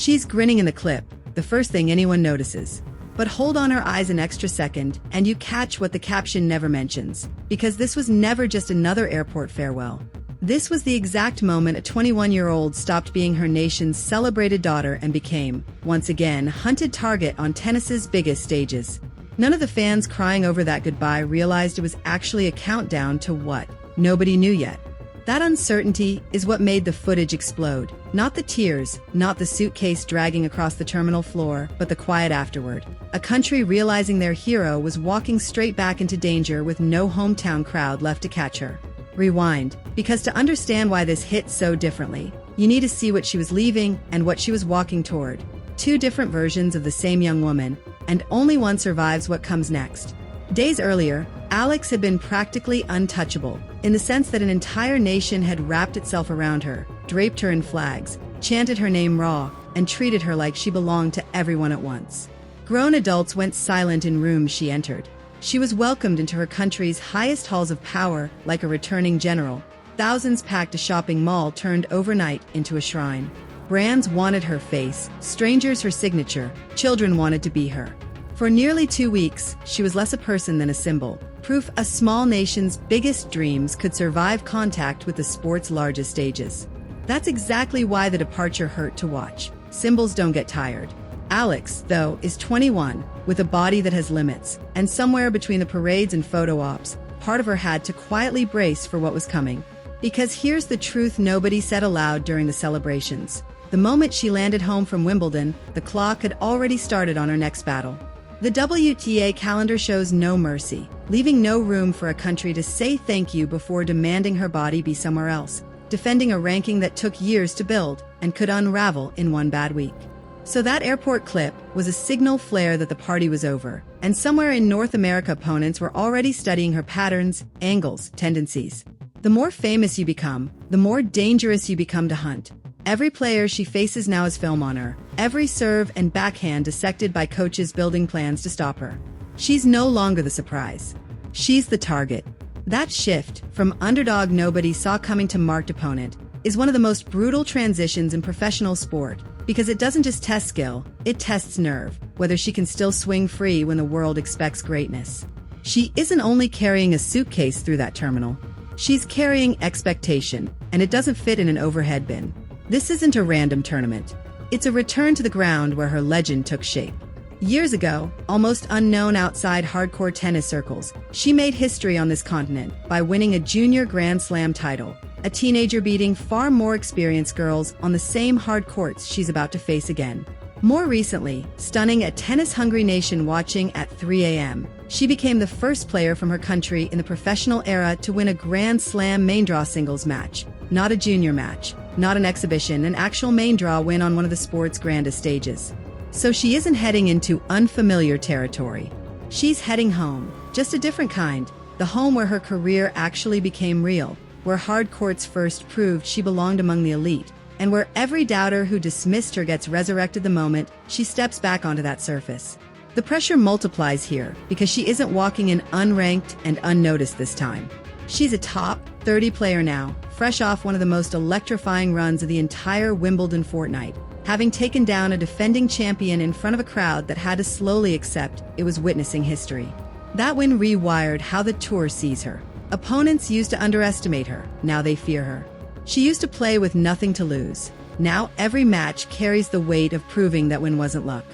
She's grinning in the clip, the first thing anyone notices. But hold on her eyes an extra second, and you catch what the caption never mentions. Because this was never just another airport farewell. This was the exact moment a 21-year-old stopped being her nation's celebrated daughter and became, once again, hunted target on tennis's biggest stages. None of the fans crying over that goodbye realized it was actually a countdown to what nobody knew yet. That uncertainty is what made the footage explode. Not the tears, not the suitcase dragging across the terminal floor, but the quiet afterward. A country realizing their hero was walking straight back into danger with no hometown crowd left to catch her. Rewind, because to understand why this hit so differently, you need to see what she was leaving and what she was walking toward. Two different versions of the same young woman, and only one survives what comes next. Days earlier, Alex had been practically untouchable, in the sense that an entire nation had wrapped itself around her, draped her in flags, chanted her name raw, and treated her like she belonged to everyone at once. Grown adults went silent in rooms she entered. She was welcomed into her country's highest halls of power like a returning general. Thousands packed a shopping mall turned overnight into a shrine. Brands wanted her face, strangers her signature, children wanted to be her. For nearly 2 weeks, she was less a person than a symbol, proof a small nation's biggest dreams could survive contact with the sport's largest stages. That's exactly why the departure hurt to watch. Symbols don't get tired. Alex, though, is 21, with a body that has limits, and somewhere between the parades and photo ops, part of her had to quietly brace for what was coming. Because here's the truth nobody said aloud during the celebrations. The moment she landed home from Wimbledon, the clock had already started on her next battle. The WTA calendar shows no mercy, leaving no room for a country to say thank you before demanding her body be somewhere else, defending a ranking that took years to build and could unravel in one bad week. So that airport clip was a signal flare that the party was over, and somewhere in North America opponents were already studying her patterns, angles, tendencies. The more famous you become, the more dangerous you become to hunt. Every player she faces now has film on her, every serve and backhand dissected by coaches building plans to stop her. She's no longer the surprise. She's the target. That shift, from underdog nobody saw coming to marked opponent, is one of the most brutal transitions in professional sport, because it doesn't just test skill, it tests nerve, whether she can still swing free when the world expects greatness. She isn't only carrying a suitcase through that terminal, she's carrying expectation, and it doesn't fit in an overhead bin. This isn't a random tournament. It's a return to the ground where her legend took shape. Years ago, almost unknown outside hardcore tennis circles, she made history on this continent by winning a junior Grand Slam title, a teenager beating far more experienced girls on the same hard courts she's about to face again. More recently, stunning a tennis-hungry nation watching at 3 a.m., she became the first player from her country in the professional era to win a Grand Slam main draw singles match, not a junior match, not an exhibition, an actual main draw win on one of the sport's grandest stages. So she isn't heading into unfamiliar territory. She's heading home, just a different kind, the home where her career actually became real, where hard courts first proved she belonged among the elite, and where every doubter who dismissed her gets resurrected the moment she steps back onto that surface. The pressure multiplies here because she isn't walking in unranked and unnoticed this time. She's a top 30 player now, fresh off one of the most electrifying runs of the entire Wimbledon fortnight, having taken down a defending champion in front of a crowd that had to slowly accept it was witnessing history. That win rewired how the tour sees her. Opponents used to underestimate her, now they fear her. She used to play with nothing to lose. Now every match carries the weight of proving that win wasn't luck.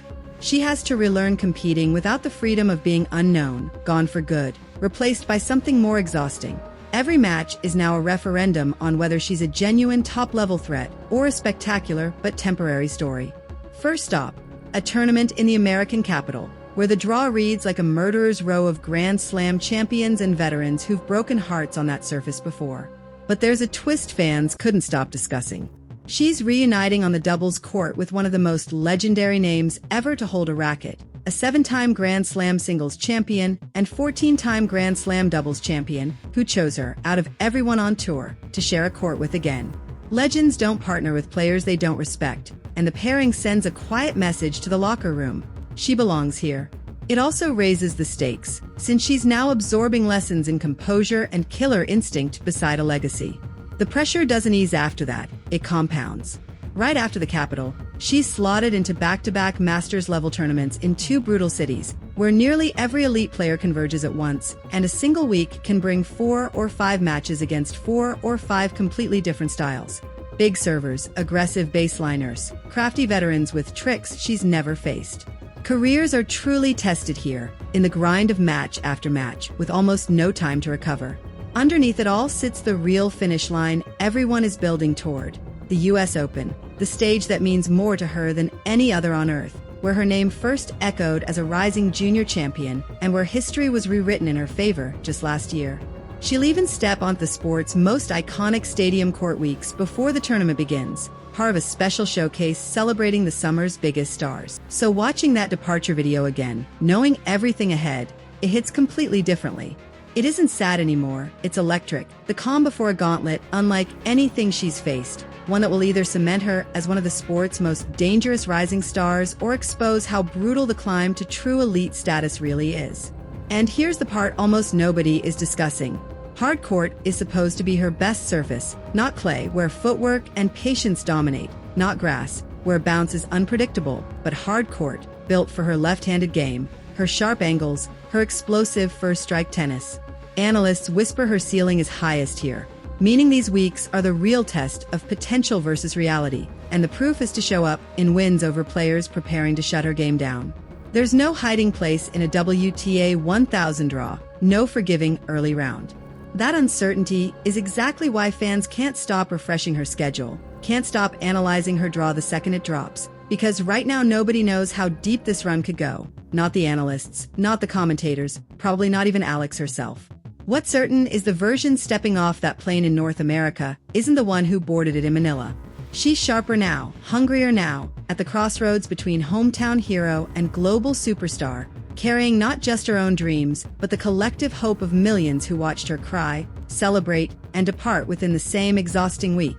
She has to relearn competing without the freedom of being unknown, gone for good, replaced by something more exhausting. Every match is now a referendum on whether she's a genuine top-level threat or a spectacular but temporary story. First stop, a tournament in the American capital, where the draw reads like a murderer's row of Grand Slam champions and veterans who've broken hearts on that surface before. But there's a twist fans couldn't stop discussing. She's reuniting on the doubles court with one of the most legendary names ever to hold a racket, a 7-time Grand Slam singles champion and 14-time Grand Slam doubles champion who chose her, out of everyone on tour, to share a court with again. Legends don't partner with players they don't respect, and the pairing sends a quiet message to the locker room. She belongs here. It also raises the stakes, since she's now absorbing lessons in composure and killer instinct beside a legacy. The pressure doesn't ease after that, it compounds. Right after the capital, She's slotted into back-to-back Masters-level tournaments in two brutal cities, where nearly every elite player converges at once, and a single week can bring 4 or 5 matches against 4 or 5 completely different styles. Big servers, aggressive baseliners, crafty veterans with tricks she's never faced. Careers are truly tested here, in the grind of match after match, with almost no time to recover. Underneath it all sits the real finish line everyone is building toward: the US Open, the stage that means more to her than any other on earth, where her name first echoed as a rising junior champion and where history was rewritten in her favor just last year. She'll even step onto the sport's most iconic stadium court weeks before the tournament begins, part of a special showcase celebrating the summer's biggest stars. So watching that departure video again, knowing everything ahead, it hits completely differently. It isn't sad anymore, it's electric, the calm before a gauntlet unlike anything she's faced, one that will either cement her as one of the sport's most dangerous rising stars or expose how brutal the climb to true elite status really is. And here's the part almost nobody is discussing. Hard court is supposed to be her best surface, not clay, where footwork and patience dominate, not grass, where bounce is unpredictable, but hard court, built for her left-handed game, her sharp angles, her explosive first-strike tennis. Analysts whisper her ceiling is highest here, meaning these weeks are the real test of potential versus reality, and the proof is to show up in wins over players preparing to shut her game down. There's no hiding place in a WTA 1000 draw, no forgiving early round. That uncertainty is exactly why fans can't stop refreshing her schedule, can't stop analyzing her draw the second it drops, because right now nobody knows how deep this run could go. Not the analysts, not the commentators, probably not even Alex herself. What's certain is the version stepping off that plane in North America isn't the one who boarded it in Manila. She's sharper now, hungrier now, at the crossroads between hometown hero and global superstar, carrying not just her own dreams, but the collective hope of millions who watched her cry, celebrate, and depart within the same exhausting week.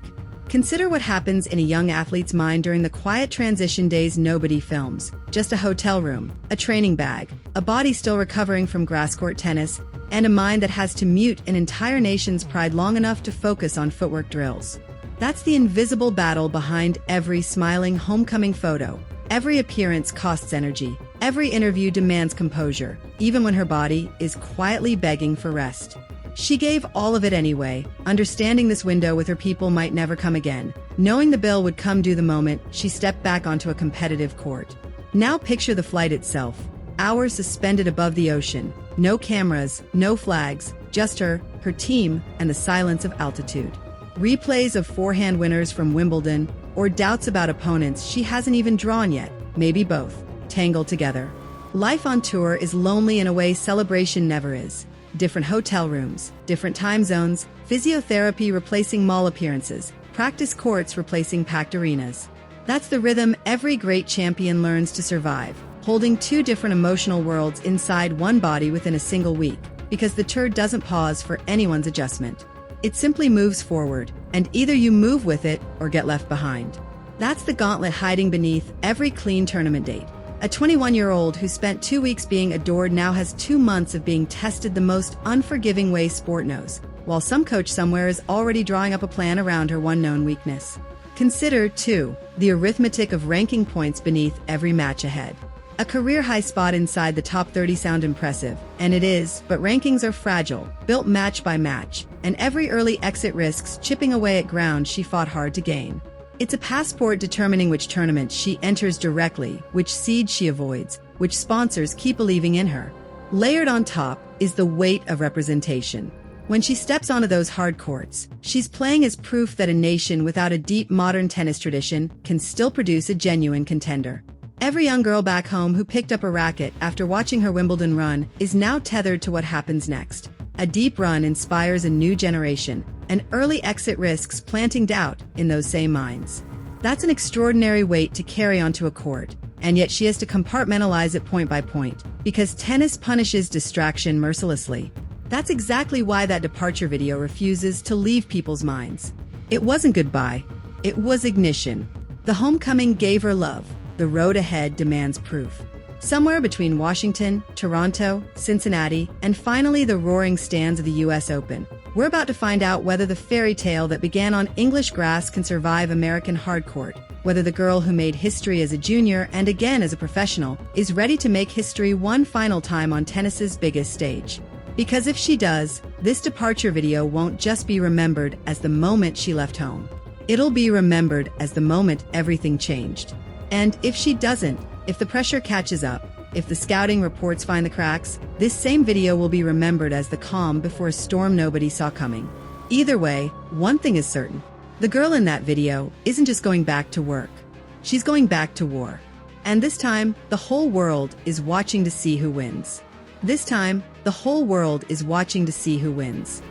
Consider what happens in a young athlete's mind during the quiet transition days nobody films. Just a hotel room, a training bag, a body still recovering from grass court tennis, and a mind that has to mute an entire nation's pride long enough to focus on footwork drills. That's the invisible battle behind every smiling homecoming photo. Every appearance costs energy. Every interview demands composure, even when her body is quietly begging for rest. She gave all of it anyway, understanding this window with her people might never come again, knowing the bill would come due the moment she stepped back onto a competitive court. Now picture the flight itself. Hours suspended above the ocean. No cameras, no flags, just her team, and the silence of altitude. Replays of forehand winners from Wimbledon, or doubts about opponents she hasn't even drawn yet, maybe both, tangled together. Life on tour is lonely in a way celebration never is. Different hotel rooms, different time zones, physiotherapy replacing mall appearances, practice courts replacing packed arenas. That's the rhythm every great champion learns to survive, holding two different emotional worlds inside one body within a single week, because the tour doesn't pause for anyone's adjustment. It simply moves forward, and either you move with it or get left behind. That's the gauntlet hiding beneath every clean tournament date. A 21-year-old who spent 2 weeks being adored now has 2 months of being tested the most unforgiving way sport knows, while some coach somewhere is already drawing up a plan around her one known weakness. Consider, too, the arithmetic of ranking points beneath every match ahead. A career-high spot inside the top 30 sound impressive, and it is, but rankings are fragile, built match by match, and every early exit risks chipping away at ground she fought hard to gain. It's a passport determining which tournaments she enters directly, which seeds she avoids, which sponsors keep believing in her. Layered on top is the weight of representation. When she steps onto those hard courts, she's playing as proof that a nation without a deep modern tennis tradition can still produce a genuine contender. Every young girl back home who picked up a racket after watching her Wimbledon run is now tethered to what happens next. A deep run inspires a new generation, and early exit risks planting doubt in those same minds. That's an extraordinary weight to carry onto a court, and yet she has to compartmentalize it point by point, because tennis punishes distraction mercilessly. That's exactly why that departure video refuses to leave people's minds. It wasn't goodbye, it was ignition. The homecoming gave her love. The road ahead demands proof. Somewhere between Washington, Toronto, Cincinnati, and finally the roaring stands of the US Open, We're about to find out whether the fairy tale that began on English grass can survive American hardcourt, whether the girl who made history as a junior and again as a professional is ready to make history one final time on tennis's biggest stage. Because if she does, this departure video won't just be remembered as the moment she left home. It'll be remembered as the moment everything changed. And if she doesn't, if the pressure catches up, if the scouting reports find the cracks, this same video will be remembered as the calm before a storm nobody saw coming. Either way, one thing is certain. The girl in that video isn't just going back to work. She's going back to war. And this time, the whole world is watching to see who wins. This time, the whole world is watching to see who wins.